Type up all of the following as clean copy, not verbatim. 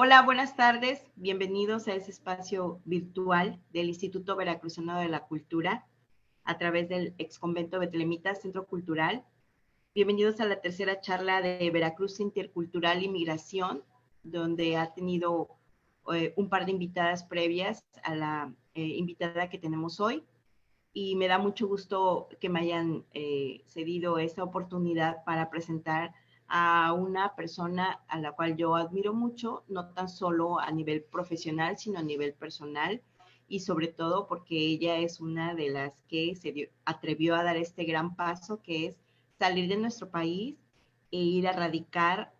Hola, buenas tardes. Bienvenidos a este espacio virtual del Instituto Veracruzano de la Cultura a través del exconvento Betlemitas Centro Cultural. Bienvenidos a la tercera charla de Veracruz Intercultural y Migración, donde ha tenido un par de invitadas previas a la invitada que tenemos hoy. Y me da mucho gusto que me hayan cedido esta oportunidad para presentar a una persona a la cual yo admiro mucho, no tan solo a nivel profesional, sino a nivel personal, y sobre todo porque ella es una de las que atrevió a dar este gran paso, que es salir de nuestro país e ir a radicar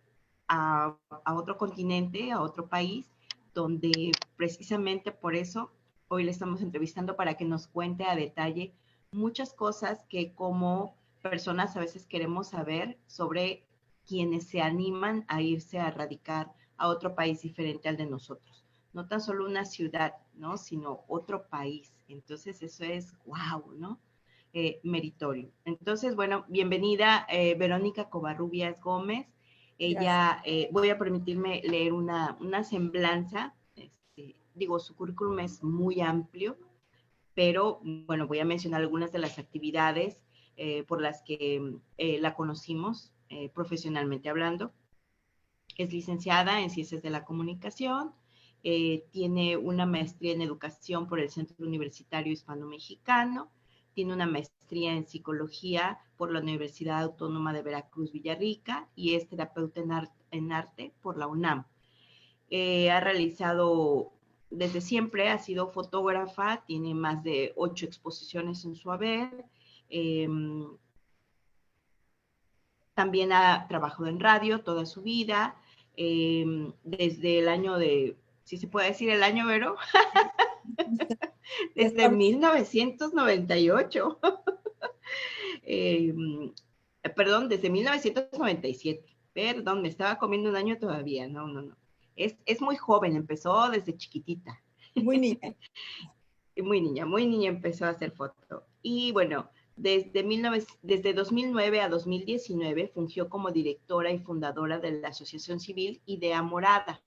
a otro continente, a otro país, donde precisamente por eso hoy le estamos entrevistando para que nos cuente a detalle muchas cosas que como personas a veces queremos saber sobre quienes se animan a irse a radicar a otro país diferente al de nosotros. No tan solo una ciudad, ¿no? Sino otro país. Entonces eso es wow, ¿no? Meritorio. Entonces, bueno, bienvenida Verónica Covarrubias Gómez. Gracias. Ella, voy a permitirme leer una semblanza. Digo, su currículum es muy amplio, pero bueno, voy a mencionar algunas de las actividades por las que la conocimos profesionalmente hablando. Es licenciada en Ciencias de la Comunicación, tiene una maestría en Educación por el Centro Universitario Hispano-Mexicano, tiene una maestría en Psicología por la Universidad Autónoma de Veracruz Villarrica y es terapeuta en arte por la UNAM. Ha realizado desde siempre, ha sido fotógrafa, tiene más de 8 exposiciones en su haber. Eh, También ha trabajado en radio toda su vida, desde el año de, si se puede decir el año, Vero, Ya desde estamos. 1998, eh, perdón, desde 1997, perdón, me estaba comiendo un año todavía, no. Es muy joven, empezó desde chiquitita. Muy niña. Muy niña empezó a hacer foto. Y bueno, desde 2009 a 2019 fungió como directora y fundadora de la Asociación Civil Idea Morada.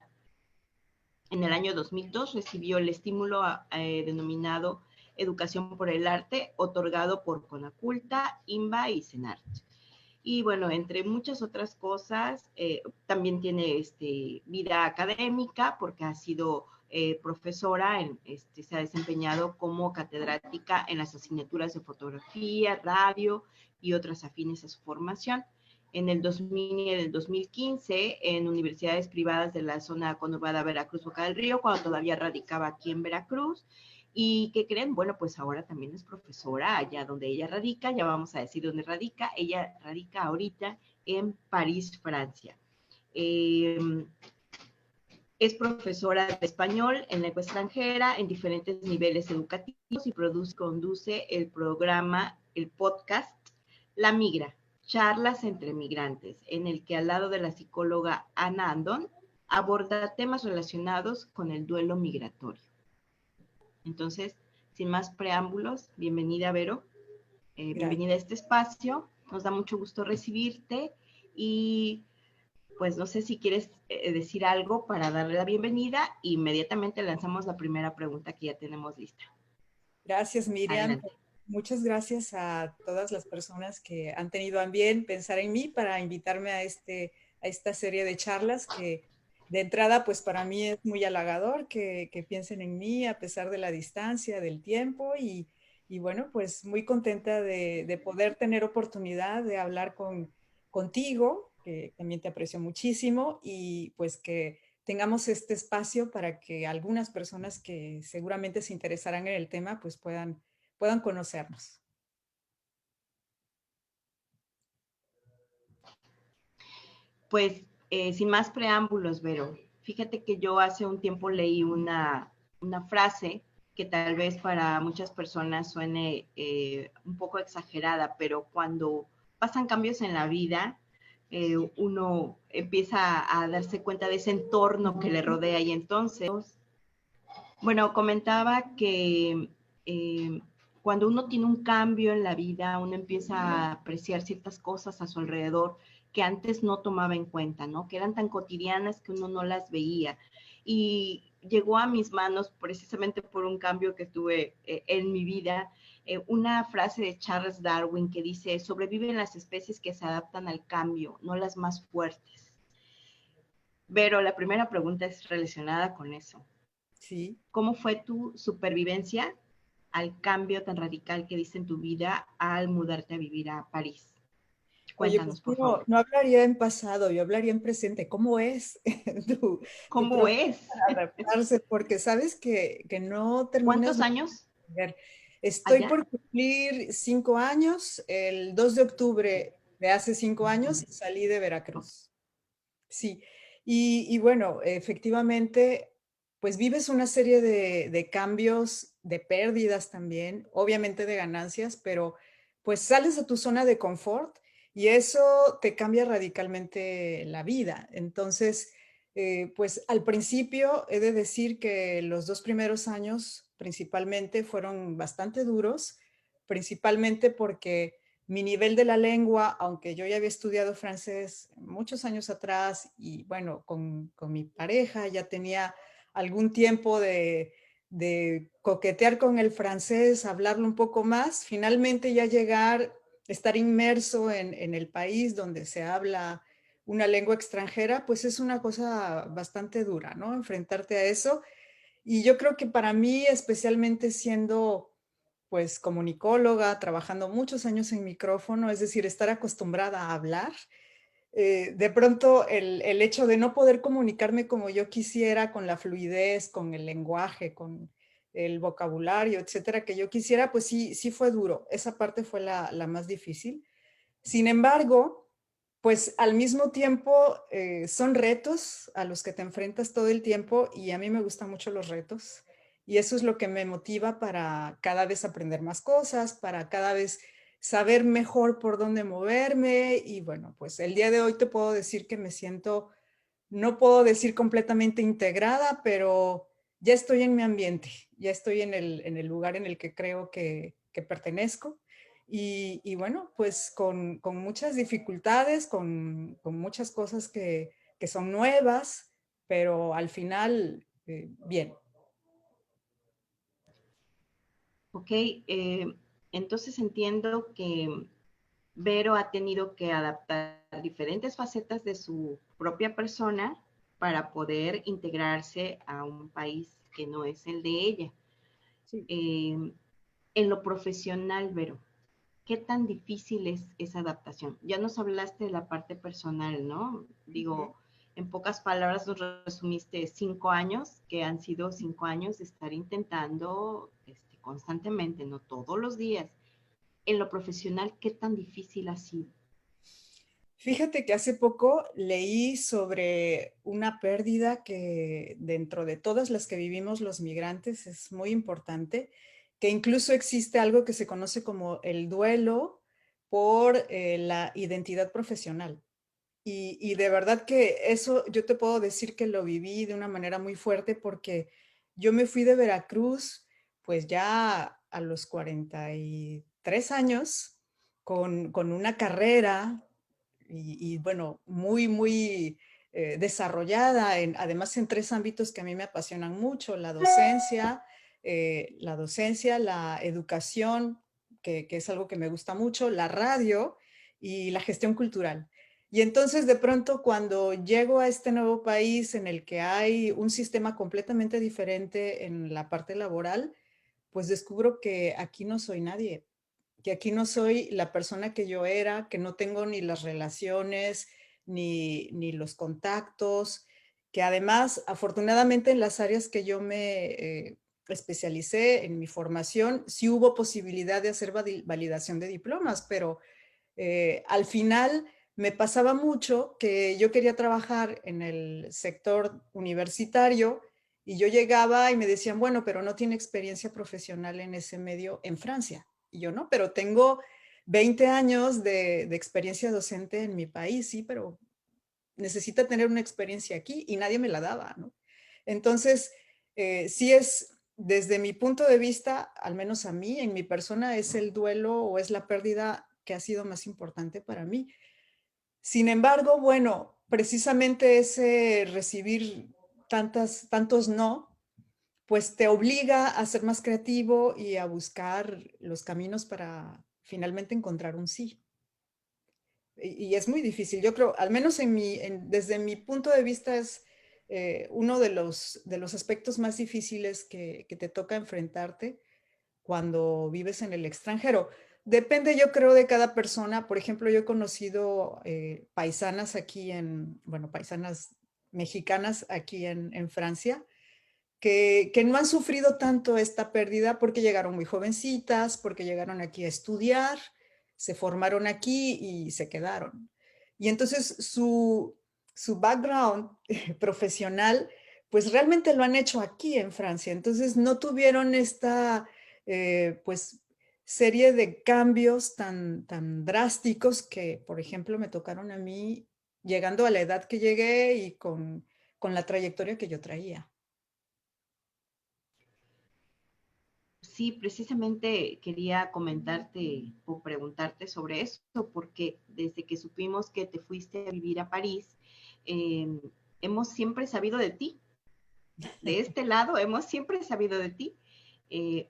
En el año 2002 recibió el estímulo denominado Educación por el Arte, otorgado por Conaculta, INBA y CENART. Y bueno, entre muchas otras cosas, también tiene vida académica porque ha sido profesora, se ha desempeñado como catedrática en las asignaturas de fotografía, radio y otras afines a su formación. En el 2000 y en el 2015 en universidades privadas de la zona conurbada Veracruz-Boca del Río, cuando todavía radicaba aquí en Veracruz. ¿Y qué creen? Bueno, pues ahora también es profesora allá donde ella radica, ya vamos a decir dónde radica. Ella radica ahorita en París, Francia. Eh, es profesora de español en lengua extranjera en diferentes niveles educativos y conduce el programa, el podcast La Migra, charlas entre migrantes, en el que al lado de la psicóloga Ana Andón aborda temas relacionados con el duelo migratorio. Entonces, sin más preámbulos, bienvenida Vero, Gracias. bienvenida a este espacio, nos da mucho gusto recibirte y pues no sé si quieres decir algo para darle la bienvenida. Inmediatamente lanzamos la primera pregunta que ya tenemos lista. Gracias, Miriam. Adelante. Muchas gracias a todas las personas que han tenido a bien pensar en mí para invitarme a esta serie de charlas que de entrada, pues para mí es muy halagador que piensen en mí a pesar de la distancia, del tiempo y bueno, pues muy contenta de poder tener oportunidad de hablar contigo, que también te aprecio muchísimo y pues que tengamos este espacio para que algunas personas que seguramente se interesarán en el tema pues puedan conocernos. Pues sin más preámbulos, Vero, fíjate que yo hace un tiempo leí una frase que tal vez para muchas personas suene un poco exagerada, pero cuando pasan cambios en la vida, uno empieza a darse cuenta de ese entorno que le rodea y entonces, bueno, comentaba que eh, cuando uno tiene un cambio en la vida, uno empieza a apreciar ciertas cosas a su alrededor que antes no tomaba en cuenta, ¿no? Que eran tan cotidianas que uno no las veía. Y llegó a mis manos precisamente por un cambio que tuve en mi vida, una frase de Charles Darwin que dice, sobreviven las especies que se adaptan al cambio, no las más fuertes. Pero la primera pregunta es relacionada con eso. Sí. ¿Cómo fue tu supervivencia al cambio tan radical que diste en tu vida al mudarte a vivir a París? Oye, pues Cuéntanos, por favor. no hablaría en pasado, yo hablaría en presente. ¿Cómo es tu ¿Cómo proceso es? para adaptarse? Porque sabes que no terminas ¿Cuántos de años entender. Estoy allá? por cumplir 5 años. El 2 de octubre de hace 5 años salí de Veracruz. Sí, y bueno, efectivamente, pues vives una serie de cambios, de pérdidas también, obviamente de ganancias, pero pues sales de tu zona de confort y eso te cambia radicalmente la vida. Entonces, pues al principio he de decir que los 2 primeros años principalmente fueron bastante duros, principalmente porque mi nivel de la lengua, aunque yo ya había estudiado francés muchos años atrás y bueno, con mi pareja ya tenía algún tiempo de coquetear con el francés, hablarlo un poco más, finalmente ya llegar, estar inmerso en el país donde se habla una lengua extranjera, pues es una cosa bastante dura, ¿no? Enfrentarte a eso. Y yo creo que para mí, especialmente siendo pues comunicóloga, trabajando muchos años en micrófono, es decir, estar acostumbrada a hablar. De pronto el hecho de no poder comunicarme como yo quisiera, con la fluidez, con el lenguaje, con el vocabulario, etcétera, que yo quisiera, pues sí, sí fue duro. Esa parte fue la más difícil. Sin embargo, pues al mismo tiempo son retos a los que te enfrentas todo el tiempo y a mí me gustan mucho los retos y eso es lo que me motiva para cada vez aprender más cosas, para cada vez saber mejor por dónde moverme y bueno, pues el día de hoy te puedo decir que me siento, no puedo decir completamente integrada, pero ya estoy en mi ambiente, ya estoy en el lugar en el que creo que pertenezco. Y bueno, pues con muchas dificultades, con muchas cosas que son nuevas, pero al final, bien. Ok, entonces entiendo que Vero ha tenido que adaptar diferentes facetas de su propia persona para poder integrarse a un país que no es el de ella. Sí. Eh, en lo profesional, Vero, ¿qué tan difícil es esa adaptación? Ya nos hablaste de la parte personal, ¿no? Ujú. Digo, en pocas palabras nos resumiste 5 años, que han sido 5 años de estar intentando constantemente, no todos los días. En lo profesional, ¿qué tan difícil ha sido? Fíjate que hace poco leí sobre una pérdida que dentro de todas las que vivimos los migrantes es muy importante, que incluso existe algo que se conoce como el duelo por la identidad profesional. Y de verdad que eso yo te puedo decir que lo viví de una manera muy fuerte porque yo me fui de Veracruz pues ya a los 43 años con una carrera bueno, muy desarrollada, además en tres ámbitos que a mí me apasionan mucho, la educación, que es algo que me gusta mucho, la radio y la gestión cultural. Y entonces de pronto cuando llego a este nuevo país en el que hay un sistema completamente diferente en la parte laboral, pues descubro que aquí no soy nadie, que aquí no soy la persona que yo era, que no tengo ni las relaciones, ni los contactos, que además, afortunadamente en las áreas que yo me especialicé en mi formación, sí hubo posibilidad de hacer validación de diplomas, pero al final me pasaba mucho que yo quería trabajar en el sector universitario y yo llegaba y me decían, bueno, pero no tiene experiencia profesional en ese medio en Francia. Y yo no, pero tengo 20 años de experiencia docente en mi país, sí, pero necesita tener una experiencia aquí y nadie me la daba, ¿no? Entonces, sí es, desde mi punto de vista, al menos a mí, en mi persona, es el duelo o es la pérdida que ha sido más importante para mí. Sin embargo, bueno, precisamente ese recibir tantos no, pues te obliga a ser más creativo y a buscar los caminos para finalmente encontrar un sí. Y es muy difícil. Yo creo, al menos desde mi punto de vista, es uno de los aspectos más difíciles que te toca enfrentarte cuando vives en el extranjero. Depende, yo creo, de cada persona. Por ejemplo, yo he conocido paisanas bueno, paisanas mexicanas aquí en Francia, que no han sufrido tanto esta pérdida porque llegaron muy jovencitas, porque llegaron aquí a estudiar, se formaron aquí y se quedaron. Y entonces su background profesional, pues realmente lo han hecho aquí en Francia. Entonces no tuvieron esta, pues, serie de cambios tan drásticos que, por ejemplo, me tocaron a mí llegando a la edad que llegué y con la trayectoria que yo traía. Sí, precisamente quería comentarte o preguntarte sobre eso, porque desde que supimos que te fuiste a vivir a París, eh, hemos siempre sabido de ti. De este lado, hemos siempre sabido de ti.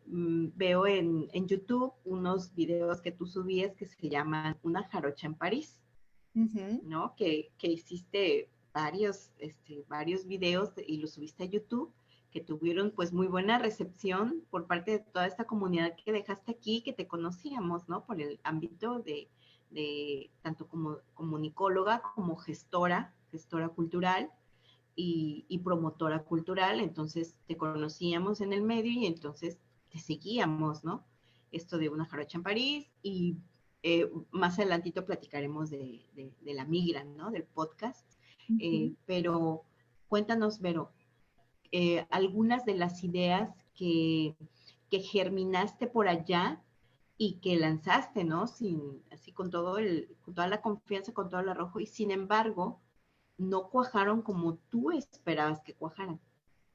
Veo en YouTube unos videos que tú subías que se llaman Una jarocha en París, Ujú. ¿no? Que hiciste varios videos y los subiste a YouTube, que tuvieron pues muy buena recepción por parte de toda esta comunidad que dejaste aquí, que te conocíamos, ¿no? Por el ámbito de tanto como comunicóloga como gestora cultural y promotora cultural, entonces te conocíamos en el medio y entonces te seguíamos, ¿no? Esto de Una jarocha en París y más adelantito platicaremos de la migra, ¿no? Del podcast. Ujú. Pero cuéntanos, Vero, algunas de las ideas que germinaste por allá y que lanzaste, ¿no? Así con toda la confianza, con todo el arrojo, y sin embargo, no cuajaron como tú esperabas que cuajaran.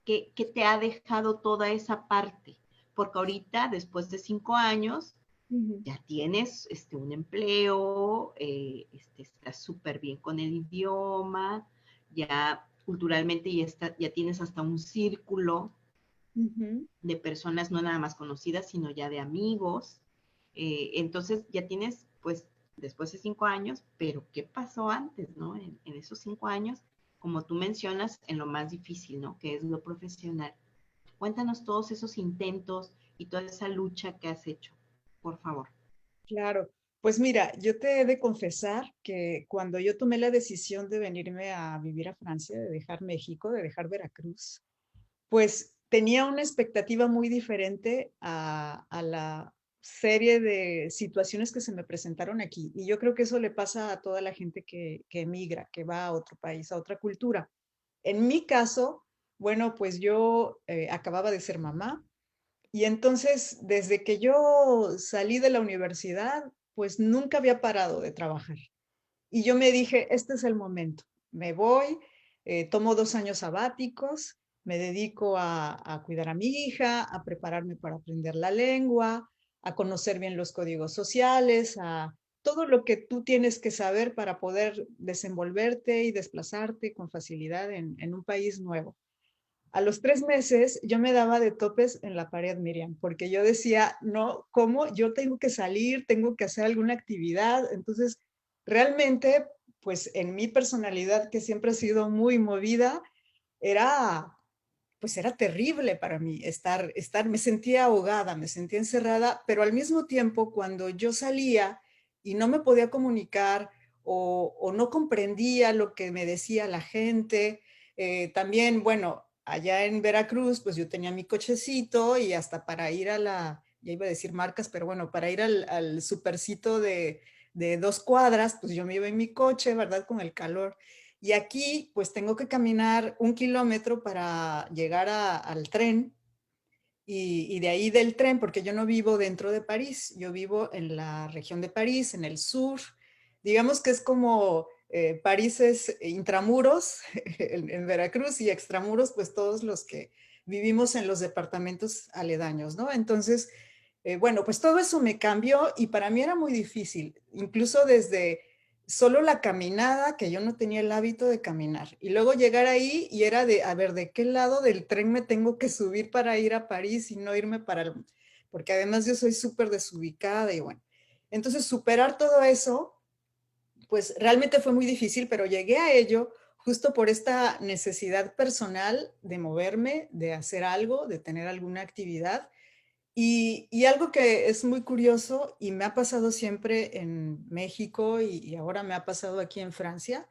¿Qué te ha dejado toda esa parte? Porque ahorita, después de 5 años, Ujú. ya tienes un empleo, estás súper bien con el idioma, ya culturalmente ya tienes hasta un círculo Ujú. de personas no nada más conocidas, sino ya de amigos. Entonces ya tienes, pues, después de 5 años, pero ¿qué pasó antes, no? En esos 5 años, como tú mencionas, en lo más difícil, ¿no? Que es lo profesional. Cuéntanos todos esos intentos y toda esa lucha que has hecho, por favor. Claro. Pues mira, yo te he de confesar que cuando yo tomé la decisión de venirme a vivir a Francia, de dejar México, de dejar Veracruz, pues tenía una expectativa muy diferente a la serie de situaciones que se me presentaron aquí. Y yo creo que eso le pasa a toda la gente que emigra, que va a otro país, a otra cultura. En mi caso, bueno, pues yo acababa de ser mamá. Y entonces, desde que yo salí de la universidad, pues nunca había parado de trabajar. Y yo me dije, este es el momento, me voy, tomo 2 años sabáticos, me dedico a cuidar a mi hija, a prepararme para aprender la lengua, a conocer bien los códigos sociales, a todo lo que tú tienes que saber para poder desenvolverte y desplazarte con facilidad en un país nuevo. A los 3 meses yo me daba de topes en la pared, Miriam, porque yo decía, no, ¿cómo? Yo tengo que salir, tengo que hacer alguna actividad. Entonces, realmente, pues en mi personalidad, que siempre ha sido muy movida, era, pues era terrible para mí me sentía ahogada, me sentía encerrada, pero al mismo tiempo, cuando yo salía y no me podía comunicar o no comprendía lo que me decía la gente, también, bueno, allá en Veracruz, pues yo tenía mi cochecito y hasta para ir ya iba a decir marcas, pero bueno, para ir al supercito de 2 cuadras, pues yo me iba en mi coche, ¿verdad? Con el calor. Y aquí, pues tengo que caminar 1 kilómetro para llegar al tren y de ahí del tren, porque yo no vivo dentro de París, yo vivo en la región de París, en el sur. Digamos que es como París es intramuros en Veracruz y extramuros, pues todos los que vivimos en los departamentos aledaños, ¿no? Entonces, bueno, pues todo eso me cambió y para mí era muy difícil, incluso desde solo la caminada, que yo no tenía el hábito de caminar. Y luego llegar ahí y era de, a ver, ¿de qué lado del tren me tengo que subir para ir a París y no irme para el... Porque además yo soy súper desubicada y bueno. Entonces, superar todo eso, pues realmente fue muy difícil, pero llegué a ello justo por esta necesidad personal de moverme, de hacer algo, de tener alguna actividad. Y algo que es muy curioso y me ha pasado siempre en México y ahora me ha pasado aquí en Francia,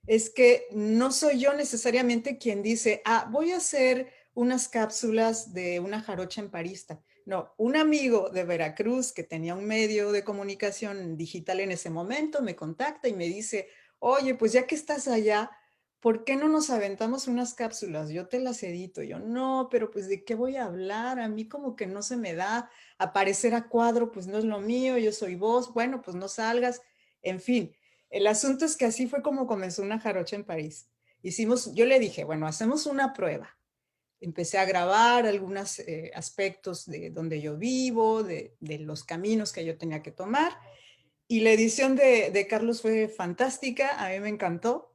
es que no soy yo necesariamente quien dice, ah, voy a hacer unas cápsulas de una jarocha en París. No, un amigo de Veracruz que tenía un medio de comunicación digital en ese momento me contacta y me dice, oye, pues ya que estás allá, ¿por qué no nos aventamos unas cápsulas? Yo te las edito. Yo, no, pero pues ¿de qué voy a hablar? A mí como que no se me da aparecer a cuadro, pues no es lo mío, yo soy vos, bueno, pues no salgas, en fin. El asunto es que así fue como comenzó una jarocha en París. Yo le dije, bueno, hacemos una prueba. Empecé a grabar algunos aspectos de donde yo vivo, de los caminos que yo tenía que tomar. Y la edición de Carlos fue fantástica, a mí me encantó.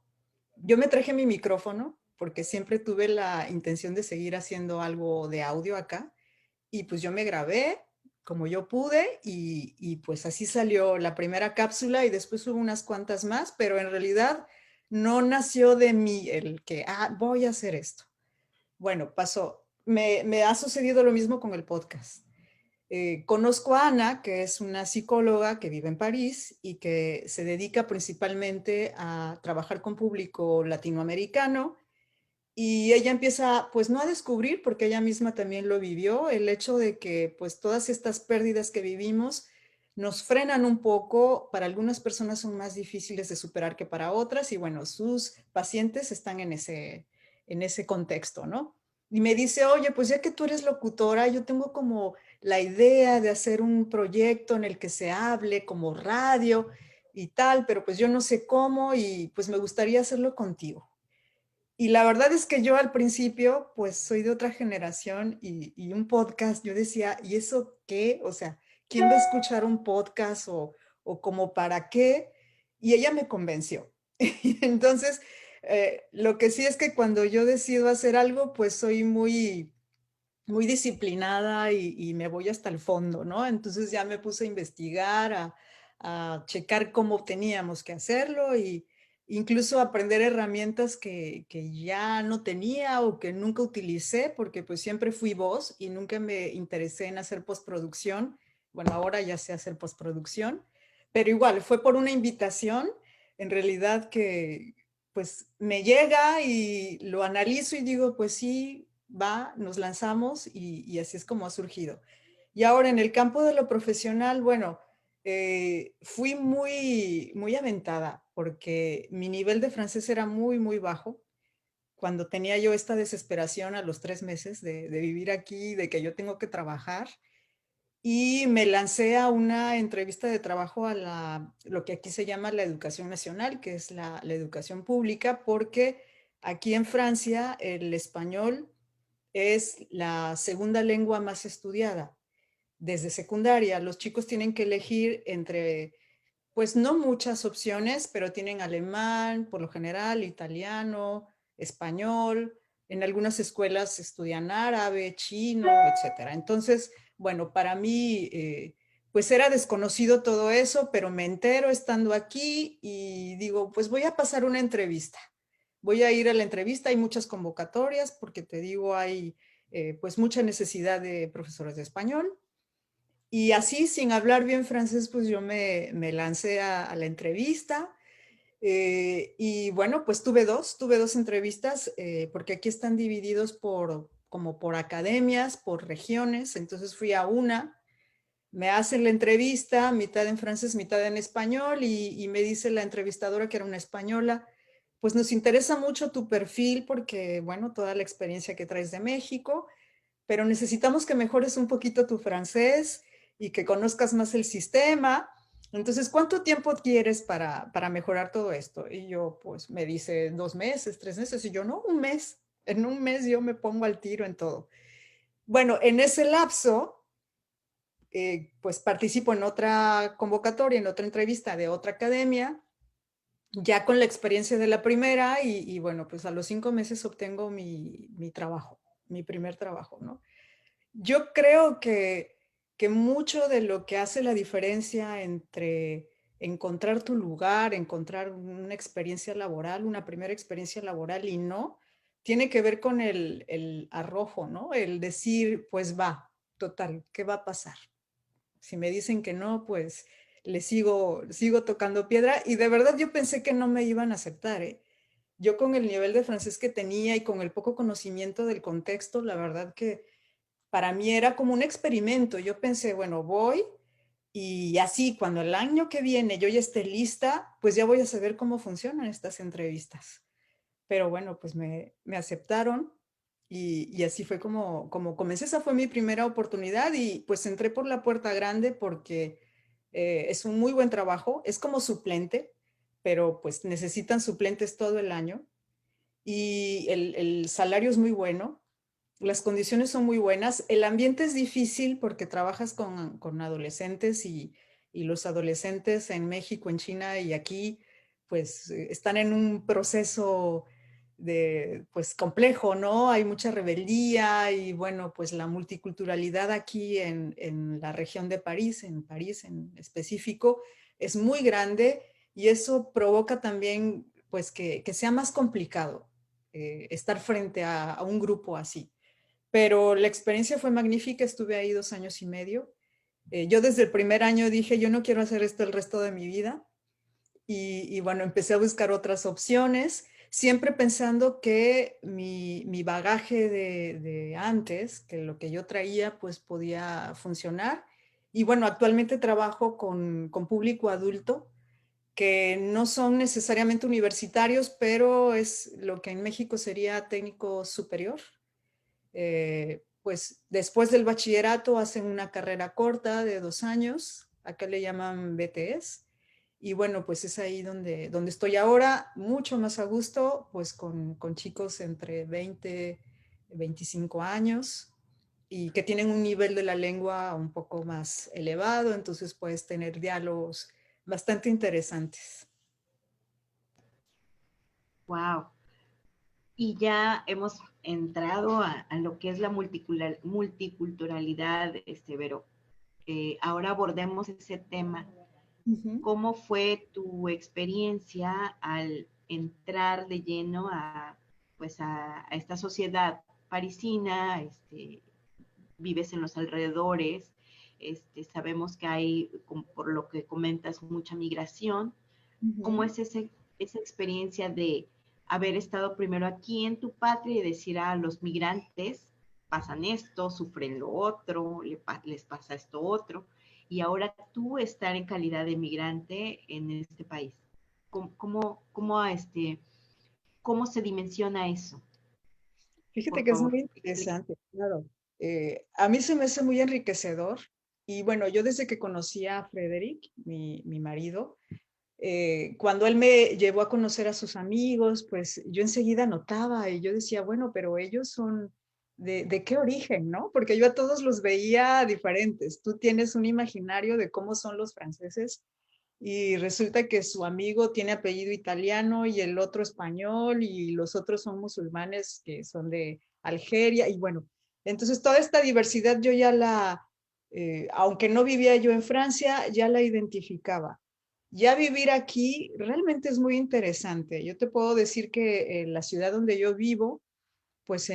Yo me traje mi micrófono porque siempre tuve la intención de seguir haciendo algo de audio acá. Y pues yo me grabé como yo pude y pues así salió la primera cápsula y después hubo unas cuantas más, pero en realidad no nació de mí el que, ah, voy a hacer esto. Bueno, pasó. Me ha sucedido lo mismo con el podcast. Conozco a Ana, que es una psicóloga que vive en París y que se dedica principalmente a trabajar con público latinoamericano y ella empieza, pues no a descubrir, porque ella misma también lo vivió, el hecho de que pues todas estas pérdidas que vivimos nos frenan un poco, para algunas personas son más difíciles de superar que para otras y bueno, sus pacientes están en ese contexto, ¿no? Y me dice, oye, pues ya que tú eres locutora, yo tengo como la idea de hacer un proyecto en el que se hable como radio y tal, pero pues yo no sé cómo y pues me gustaría hacerlo contigo. Y la verdad es que yo al principio, pues soy de otra generación y un podcast, yo decía, ¿y eso qué? O sea, ¿quién va a escuchar un podcast o como para qué? Y ella me convenció. Y entonces, lo que sí es que cuando yo decido hacer algo, pues soy muy disciplinada y me voy hasta el fondo, ¿no? Entonces ya me puse a investigar, a checar cómo teníamos que hacerlo y incluso aprender herramientas que ya no tenía o que nunca utilicé, porque pues siempre fui voz y nunca me interesé en hacer postproducción. Bueno, ahora ya sé hacer postproducción, pero igual fue por una invitación, en realidad que pues me llega y lo analizo y digo, pues sí, va, nos lanzamos y así es como ha surgido. Y ahora en el campo de lo profesional, bueno, fui muy aventada porque mi nivel de francés era muy bajo. Cuando tenía yo esta desesperación a los 3 meses de vivir aquí, de que yo tengo que trabajar, y me lancé a una entrevista de trabajo a lo que aquí se llama la educación nacional, que es la educación pública, porque aquí en Francia el español es la segunda lengua más estudiada. Desde secundaria, los chicos tienen que elegir entre, pues no muchas opciones, pero tienen alemán, por lo general, italiano, español. En algunas escuelas estudian árabe, chino, etcétera. Entonces, bueno, para mí, pues era desconocido todo eso, pero me entero estando aquí y digo, pues voy a pasar una entrevista. Voy a ir a la entrevista, hay muchas convocatorias porque te digo, hay pues mucha necesidad de profesores de español. Y así, sin hablar bien francés, pues yo me lancé a la entrevista. Y bueno, pues tuve dos entrevistas, porque aquí están divididos como por academias, por regiones. Entonces fui a una, me hacen la entrevista, mitad en francés, mitad en español, y me dice la entrevistadora, que era una española, pues nos interesa mucho tu perfil porque, bueno, toda la experiencia que traes de México, pero necesitamos que mejores un poquito tu francés y que conozcas más el sistema. Entonces, ¿cuánto tiempo quieres para mejorar todo esto? Y yo, pues, me dice 2 meses, 3 meses, y yo, no, un mes. En un mes yo me pongo al tiro en todo. Bueno, en ese lapso, pues participo en otra convocatoria, en otra entrevista de otra academia, ya con la experiencia de la primera y bueno, pues a los 5 meses obtengo mi trabajo, mi primer trabajo, ¿no? Yo creo que mucho de lo que hace la diferencia entre encontrar tu lugar, encontrar una experiencia laboral, una primera experiencia laboral y no, tiene que ver con el arrojo, ¿no? El decir, pues va, total, ¿qué va a pasar? Si me dicen que no, pues le sigo tocando piedra y de verdad yo pensé que no me iban a aceptar, ¿eh? Yo con el nivel de francés que tenía y con el poco conocimiento del contexto, la verdad que para mí era como un experimento. Yo pensé, bueno, voy y así cuando el año que viene yo ya esté lista, pues ya voy a saber cómo funcionan estas entrevistas. Pero bueno, pues me aceptaron y así fue como comencé. Esa fue mi primera oportunidad y pues entré por la puerta grande porque es un muy buen trabajo. Es como suplente, pero pues necesitan suplentes todo el año y el salario es muy bueno, las condiciones son muy buenas, el ambiente es difícil porque trabajas con adolescentes y los adolescentes en México, en China y aquí, pues están en un proceso de, pues complejo, ¿no? Hay mucha rebeldía y bueno, pues la multiculturalidad aquí en la región de París, en París en específico, es muy grande y eso provoca también, pues que sea más complicado estar frente a un grupo así. Pero la experiencia fue magnífica, estuve ahí 2 años y medio. Yo desde el primer año dije, yo no quiero hacer esto el resto de mi vida. Y bueno, empecé a buscar otras opciones, siempre pensando que mi bagaje de antes, que lo que yo traía, pues podía funcionar. Y bueno, actualmente trabajo con público adulto, que no son necesariamente universitarios, pero es lo que en México sería técnico superior. Pues después del bachillerato hacen una carrera corta de 2 años, acá le llaman BTS, y bueno, pues es ahí donde estoy ahora, mucho más a gusto, pues con chicos entre 20 y 25 años y que tienen un nivel de la lengua un poco más elevado, entonces puedes tener diálogos bastante interesantes. Wow. Y ya hemos entrado a lo que es la multiculturalidad, Vero. Ahora abordemos ese tema. Uh -huh. ¿Cómo fue tu experiencia al entrar de lleno pues a esta sociedad parisina? Vives en los alrededores, sabemos que hay, por lo que comentas, mucha migración. Uh ¿Cómo -huh. es esa experiencia de haber estado primero aquí en tu patria y decir a los migrantes pasan esto, sufren lo otro, les pasa esto otro, y ahora tú estar en calidad de migrante en este país? ¿Cómo cómo se dimensiona eso? Fíjate Por que es favor, muy explica. interesante, claro. A mí se me hace muy enriquecedor y bueno, yo desde que conocí a Frederick, mi marido, cuando él me llevó a conocer a sus amigos, pues yo enseguida notaba y yo decía, bueno, pero ellos son de qué origen, ¿no? Porque yo a todos los veía diferentes. Tú tienes un imaginario de cómo son los franceses y resulta que su amigo tiene apellido italiano y el otro español y los otros son musulmanes que son de Algeria y bueno, entonces toda esta diversidad yo ya aunque no vivía yo en Francia, ya la identificaba. Ya vivir aquí realmente es muy interesante. Yo te puedo decir que la ciudad donde yo vivo, pues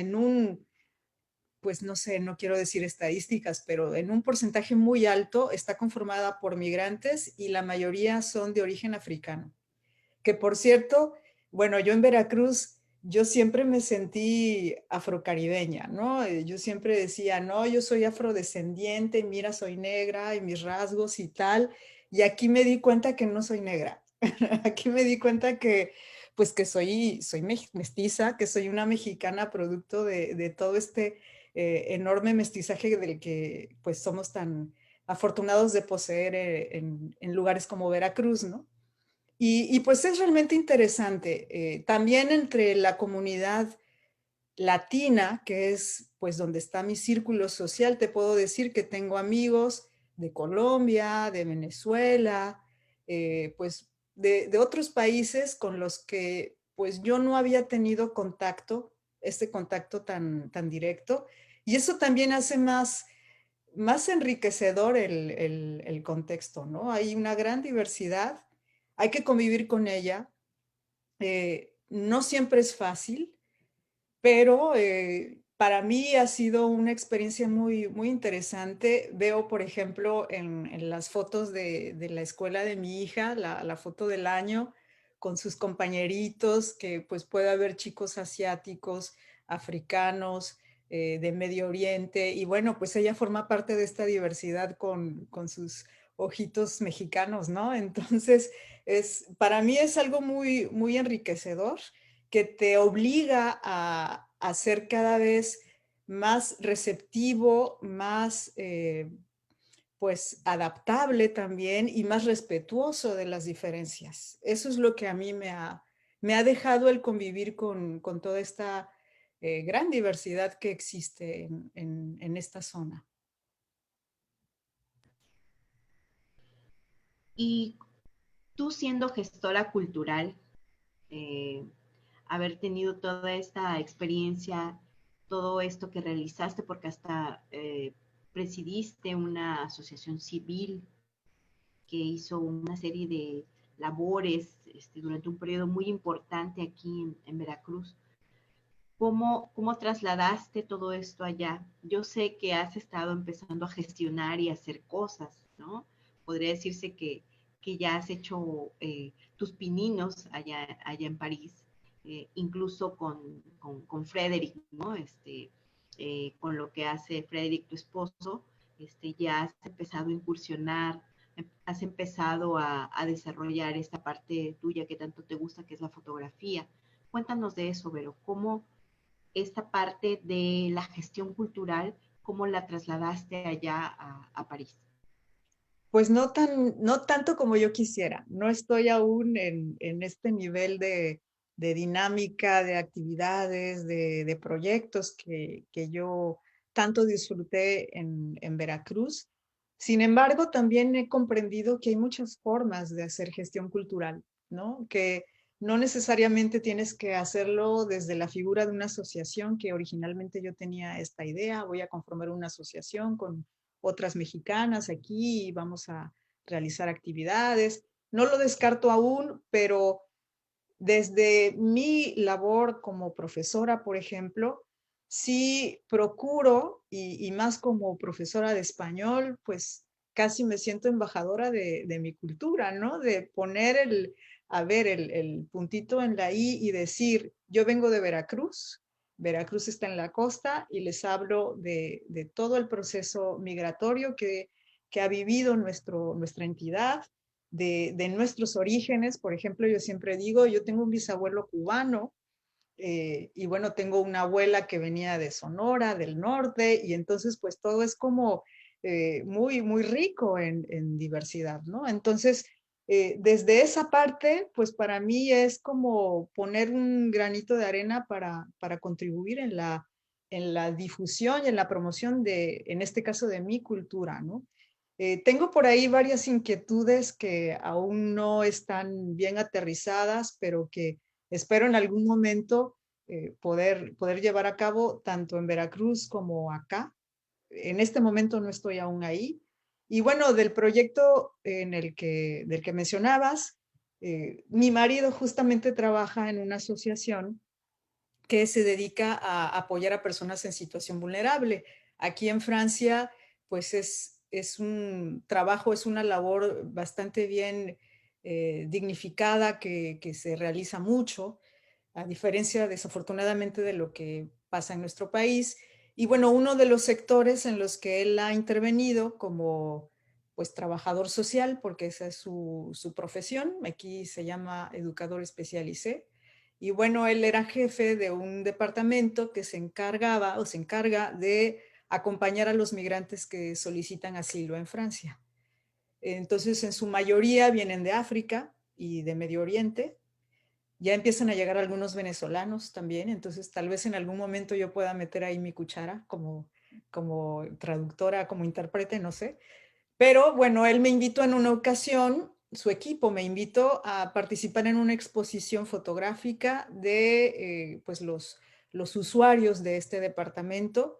pues no sé, no quiero decir estadísticas, pero en un porcentaje muy alto está conformada por migrantes y la mayoría son de origen africano. Que por cierto, bueno, yo en Veracruz, yo siempre me sentí afrocaribeña, ¿no? Yo siempre decía, no, yo soy afrodescendiente, mira, soy negra y mis rasgos y tal. Y aquí me di cuenta que no soy negra. Aquí me di cuenta que, pues que soy mestiza, que soy una mexicana producto de todo este enorme mestizaje del que pues somos tan afortunados de poseer en lugares como Veracruz, ¿no? Pues es realmente interesante. También entre la comunidad latina, que es pues donde está mi círculo social, te puedo decir que tengo amigos de Colombia, de Venezuela, pues de otros países con los que pues yo no había tenido contacto, este contacto tan directo. Y eso también hace más enriquecedor el contexto, ¿no? Hay una gran diversidad, hay que convivir con ella. No siempre es fácil, pero para mí ha sido una experiencia muy interesante. Veo, por ejemplo, en las fotos de la escuela de mi hija, la foto del año con sus compañeritos, que pues puede haber chicos asiáticos, africanos, de Medio Oriente, y bueno, pues ella forma parte de esta diversidad con sus ojitos mexicanos, ¿no? Entonces, para mí es algo muy enriquecedor que te obliga a ser cada vez más receptivo, más pues adaptable también y más respetuoso de las diferencias. Eso es lo que a mí me ha dejado el convivir con toda esta gran diversidad que existe en esta zona. Y tú siendo gestora cultural, eh, haber tenido toda esta experiencia, todo esto que realizaste, porque hasta presidiste una asociación civil que hizo una serie de labores durante un periodo muy importante aquí en Veracruz. ¿Cómo trasladaste todo esto allá? Yo sé que has estado empezando a gestionar y a hacer cosas, ¿no? Podría decirse que ya has hecho tus pininos allá en París, incluso con Frederick, ¿no? Con lo que hace Frederick, tu esposo, ya has empezado a incursionar, has empezado a desarrollar esta parte tuya que tanto te gusta, que es la fotografía. Cuéntanos de eso, Vero. ¿Cómo esta parte de la gestión cultural, cómo la trasladaste allá a París? Pues no tanto como yo quisiera. No estoy aún en este nivel de dinámica, de actividades, de proyectos que yo tanto disfruté en Veracruz. Sin embargo, también he comprendido que hay muchas formas de hacer gestión cultural, ¿no? Que no necesariamente tienes que hacerlo desde la figura de una asociación, que originalmente yo tenía esta idea, voy a conformar una asociación con otras mexicanas aquí y vamos a realizar actividades. No lo descarto aún, pero desde mi labor como profesora, por ejemplo, sí procuro, y más como profesora de español, pues casi me siento embajadora de mi cultura, ¿no? De poner a ver, el puntito en la I y decir, yo vengo de Veracruz, Veracruz está en la costa y les hablo de todo el proceso migratorio que ha vivido nuestra entidad, de nuestros orígenes. Por ejemplo, yo siempre digo, yo tengo un bisabuelo cubano, y bueno, tengo una abuela que venía de Sonora, del norte, y entonces pues todo es como muy rico en diversidad, ¿no? Entonces, desde esa parte, pues para mí es como poner un granito de arena para contribuir en la difusión y en la promoción en este caso, de mi cultura, ¿no? Tengo por ahí varias inquietudes que aún no están bien aterrizadas, pero que espero en algún momento poder llevar a cabo tanto en Veracruz como acá. En este momento no estoy aún ahí. Y bueno, del proyecto del que mencionabas, mi marido justamente trabaja en una asociación que se dedica a apoyar a personas en situación vulnerable. Aquí en Francia, pues es un trabajo, es una labor bastante bien dignificada que se realiza mucho, a diferencia desafortunadamente de lo que pasa en nuestro país. Y bueno, uno de los sectores en los que él ha intervenido como pues trabajador social, porque esa es su profesión, aquí se llama educador especializé, y bueno, él era jefe de un departamento que se encargaba o se encarga de acompañar a los migrantes que solicitan asilo en Francia. Entonces, en su mayoría vienen de África y de Medio Oriente. Ya empiezan a llegar algunos venezolanos también, entonces tal vez en algún momento yo pueda meter ahí mi cuchara como traductora, como intérprete, no sé. Pero bueno, él me invitó en una ocasión su equipo me invitó a participar en una exposición fotográfica de pues los usuarios de este departamento.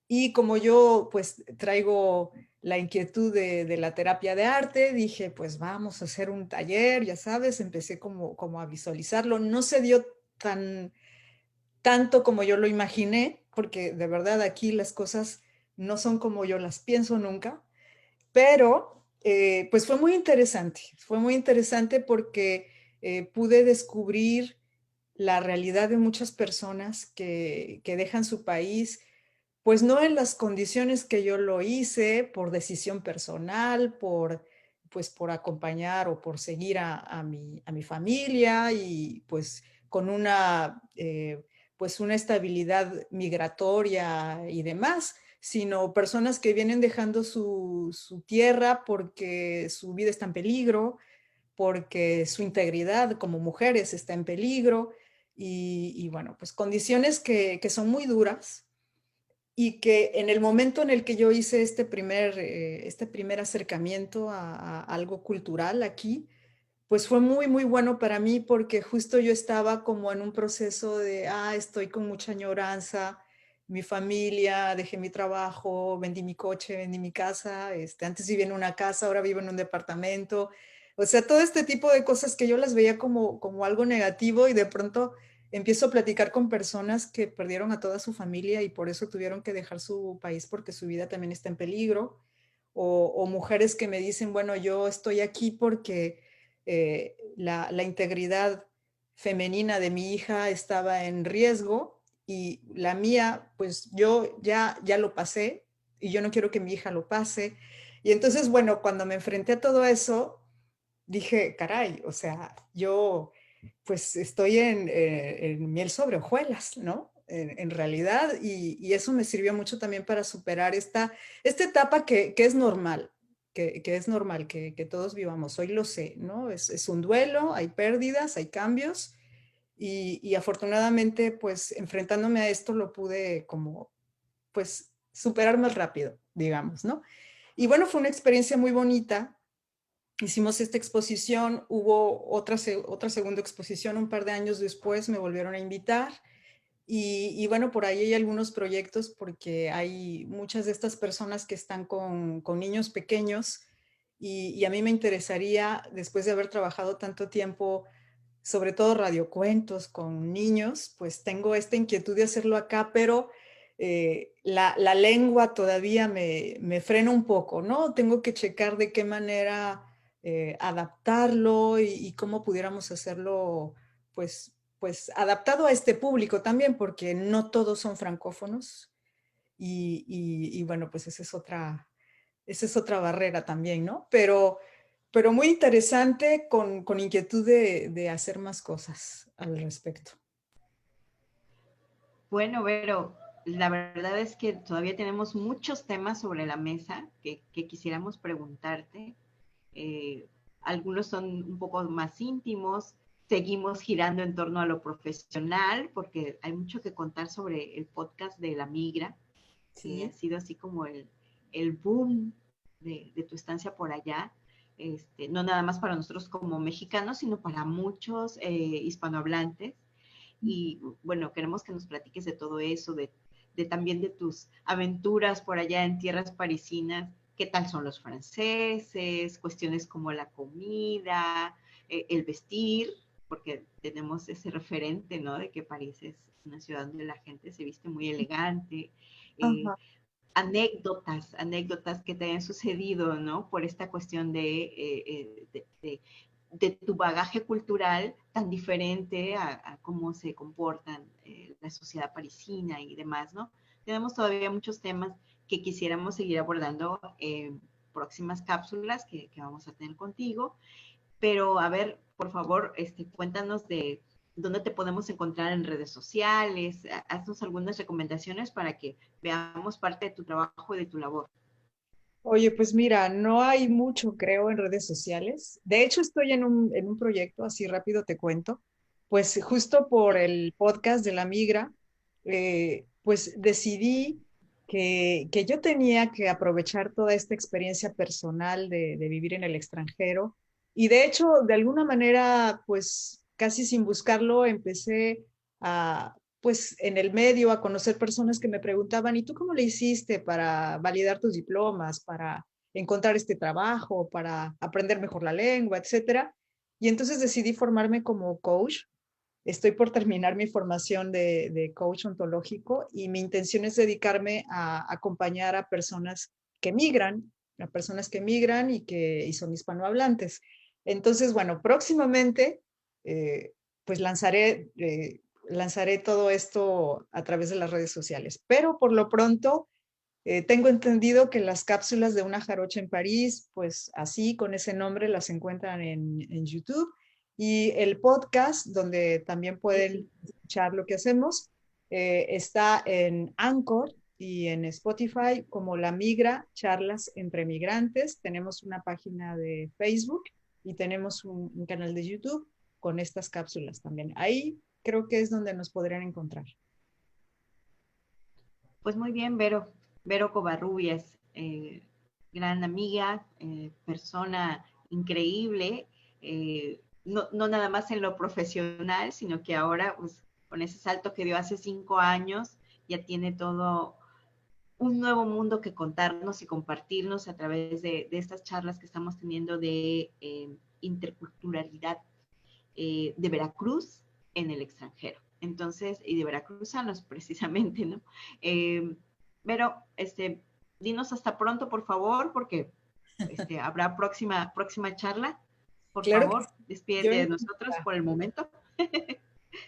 Y como yo pues traigo la inquietud de la terapia de arte, dije pues vamos a hacer un taller, ya sabes, empecé como a visualizarlo. No se dio tanto como yo lo imaginé, porque de verdad aquí las cosas no son como yo las pienso nunca, pero pues fue muy interesante porque pude descubrir la realidad de muchas personas que dejan su país, pues no en las condiciones que yo lo hice, por decisión personal, pues por acompañar o por seguir a mi familia y pues con pues una estabilidad migratoria y demás, sino personas que vienen dejando su tierra porque su vida está en peligro, porque su integridad como mujeres está en peligro y bueno, pues condiciones que son muy duras y que en el momento en el que yo hice este primer acercamiento a algo cultural aquí, pues fue muy, muy bueno para mí porque justo yo estaba como en un proceso de, estoy con mucha añoranza, mi familia, dejé mi trabajo, vendí mi coche, vendí mi casa, antes vivía en una casa, ahora vivo en un departamento. O sea, todo este tipo de cosas que yo las veía como algo negativo y de pronto empiezo a platicar con personas que perdieron a toda su familia y por eso tuvieron que dejar su país porque su vida también está en peligro. O mujeres que me dicen, bueno, yo estoy aquí porque la integridad femenina de mi hija estaba en riesgo y la mía, pues yo ya lo pasé y yo no quiero que mi hija lo pase. Y entonces, bueno, cuando me enfrenté a todo eso, dije, caray, o sea, yo pues estoy en miel sobre hojuelas, ¿no? En realidad, y eso me sirvió mucho también para superar esta etapa que es normal, que es normal que todos vivamos. Hoy lo sé, ¿no? Es un duelo, hay pérdidas, hay cambios, y afortunadamente, pues enfrentándome a esto lo pude como, pues, superar más rápido, digamos, ¿no? Y bueno, fue una experiencia muy bonita. Hicimos esta exposición, hubo otra segunda exposición un par de años después, me volvieron a invitar y bueno, por ahí hay algunos proyectos porque hay muchas de estas personas que están con niños pequeños y a mí me interesaría, después de haber trabajado tanto tiempo, sobre todo radiocuentos con niños, pues tengo esta inquietud de hacerlo acá, pero la lengua todavía me frena un poco, ¿no? Tengo que checar de qué manera adaptarlo y cómo pudiéramos hacerlo, pues adaptado a este público también, porque no todos son francófonos y bueno, pues esa es otra barrera también, ¿no? Pero muy interesante con inquietud de hacer más cosas al respecto. Bueno, Vero, la verdad es que todavía tenemos muchos temas sobre la mesa que quisiéramos preguntarte. Eh, Algunos son un poco más íntimos. Seguimos girando en torno a lo profesional, porque hay mucho que contar sobre el podcast de La Migra, que ha Sí. sido así como el boom de tu estancia por allá. No nada más para nosotros como mexicanos, sino para muchos hispanohablantes. Y bueno, queremos que nos platiques de todo eso, de también de tus aventuras por allá en tierras parisinas, qué tal son los franceses, cuestiones como la comida, el vestir, porque tenemos ese referente, ¿no? De que París es una ciudad donde la gente se viste muy elegante. Eh, Ajá. anécdotas que te hayan sucedido, ¿no? Por esta cuestión de tu bagaje cultural tan diferente a cómo se comportan la sociedad parisina y demás, ¿no? Tenemos todavía muchos temas que quisiéramos seguir abordando en próximas cápsulas que vamos a tener contigo, pero a ver, por favor, cuéntanos de dónde te podemos encontrar en redes sociales, haznos algunas recomendaciones para que veamos parte de tu trabajo y de tu labor. Oye, pues mira, no hay mucho, creo, en redes sociales. De hecho, estoy en un proyecto, así rápido te cuento, pues justo por el podcast de La Migra, pues decidí que yo tenía que aprovechar toda esta experiencia personal de vivir en el extranjero Y de hecho, de alguna manera, pues casi sin buscarlo, empecé a, pues en el medio a conocer personas que me preguntaban, ¿y tú cómo le hiciste para validar tus diplomas, para encontrar este trabajo, para aprender mejor la lengua, etcétera? Y entonces decidí formarme como coach. Estoy por terminar mi formación de coach ontológico y mi intención es dedicarme a acompañar a personas que migran y son hispanohablantes. Entonces, bueno, próximamente, pues lanzaré todo esto a través de las redes sociales. Pero por lo pronto, tengo entendido que las cápsulas de una jarocha en París, pues así, con ese nombre, las encuentran en YouTube. Y el podcast, donde también Sí, sí. pueden escuchar lo que hacemos, está en Anchor y en Spotify como La Migra, Charlas entre Migrantes. Tenemos una página de Facebook y tenemos un canal de YouTube con estas cápsulas también. Ahí creo que es donde nos podrían encontrar. Pues muy bien, Vero. Vero Covarrubias, gran amiga, persona increíble, no nada más en lo profesional, sino que ahora, pues, con ese salto que dio hace 5 años, ya tiene todo un nuevo mundo que contarnos y compartirnos a través de estas charlas que estamos teniendo de interculturalidad de Veracruz en el extranjero. Entonces, y de veracruzanos precisamente, ¿no? Pero, dinos hasta pronto, por favor, porque habrá próxima charla. Por Claro que favor, sí. Yo despídete de nosotros encantada. por el momento.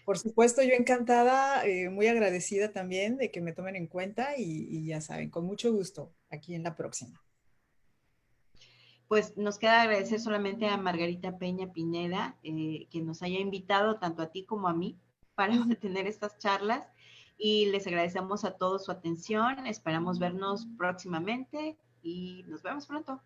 Por supuesto, yo encantada, muy agradecida también de que me tomen en cuenta y ya saben, con mucho gusto aquí en la próxima. Pues nos queda agradecer solamente a Margarita Peña Pineda, que nos haya invitado tanto a ti como a mí para tener estas charlas y les agradecemos a todos su atención. Esperamos vernos próximamente y nos vemos pronto.